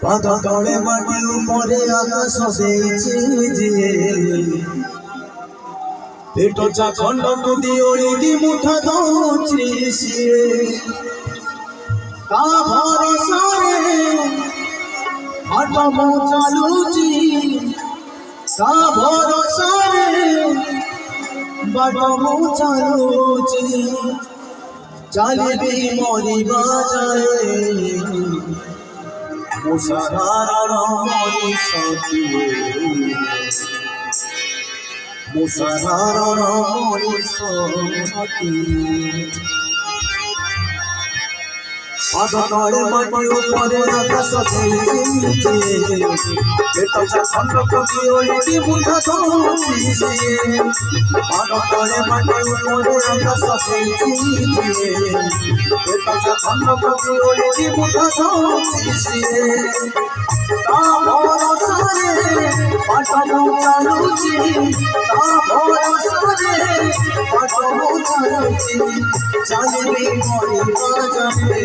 পাতা তলে মাটি উপরে আকাশ দেইছে যে পেট চাখণ্ড কুদি ওড়ি মুঠা দৌছি সিয়ে তা ভরসারে হাট মো চালুছি তা ভরসারে বাট মো চালুছি চালিবি মরিবা যায় মুসারার মরিষতি মুসারার মরিষতি পাদতলে মাটি উপরে আকাশ দেইছে পেট চাখণ্ড কুদি ওড়ি মুঠা দৌছি পাদতলে মাটি উপরে আকাশ দেইছে পেট চাখণ্ড কুদি ওড়ি মুঠা দৌছি তা ভরসারে পাঠ মো চালুছি তা ভরসারে পাঠ মো চালুছি চালিবি মরিবা যাবে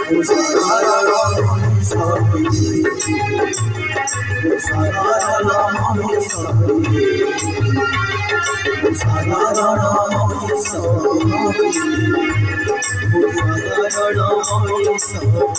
মুসারার মরিষতি মুসারার মরিষতি মুসারার মরিষতি মুসারার মরিষতি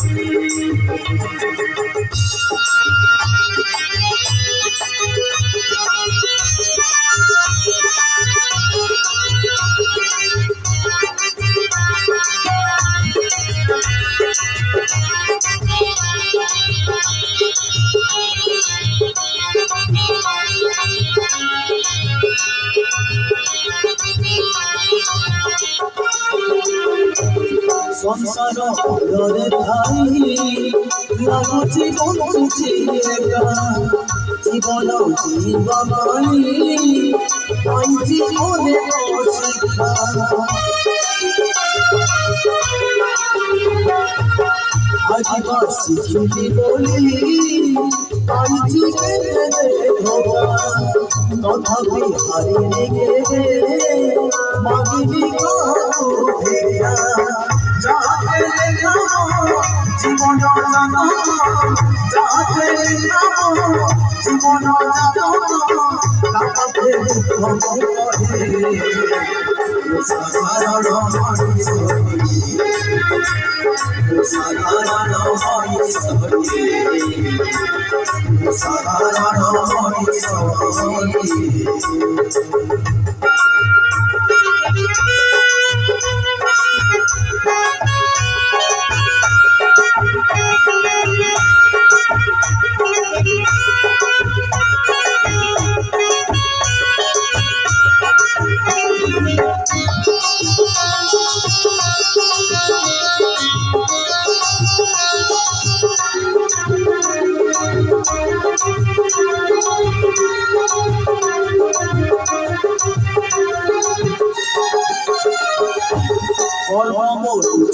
সংসার ঘরে ঠাই লাগুছি বঞ্চুছি একা জীবন জীবনাই পাইছি অনেক শিক্ষা আজিবা শিখিনি বলি পাইছি ধোকা তথাপি হারিয়ে গেলে মাগিনি কারো ফেরা যাতে জীবন জানো যাতে জীবন জানো তাতে দুঃখ কহে মুসারার মরিষতি মুসারার মরিষতি মুসারার মরিষতি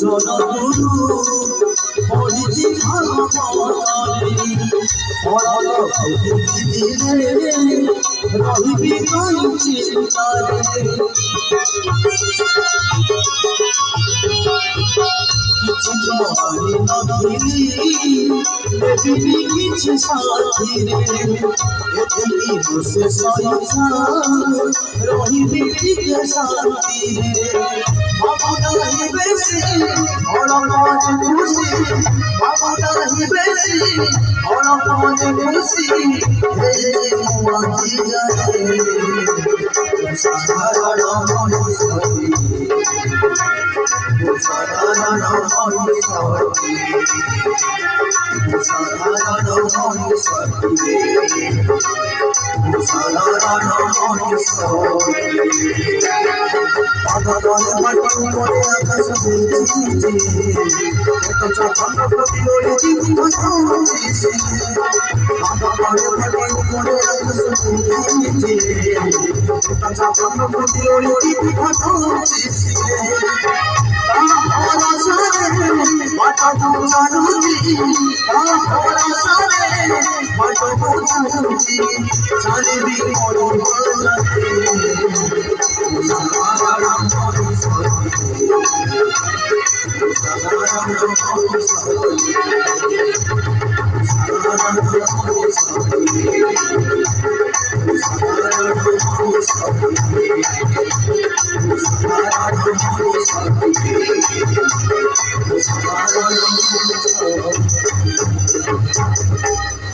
জনগুরু পড়িছি ভাগবতরে পড়ল দিলে রহিবি কই চিন্তারে কিছু মরি নথিলি দেবিনি কিছু সাথীরে এতেকি বসে সয়সা রহিবি টিকে শান্তিরে বাবুদাহি বেশি অলপজ খুশি বাবুদাহি বেশি অলপজ খুশি আজি যায় মুসারার মরিষতি মুসারার মরিষতি মুসারার মরিষতি মুসারার মরিষতি পাদতলে মাটি উপরে আকাশ দেইছে পেট চাখণ্ড কুদি ওড়ি মুঠা দৌছি পাদতলে মাটি উপরে আকাশ দেইছে পেট চাখণ্ড কুদি ওড়ি মুঠা দৌছি ସବୁ ଚାଲୁଛି ତାଙ୍କର ସାରେ ବାଟକୁ ଚାଲୁଛି ଚାଲିବି ପଡ଼ିବ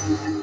Thank you.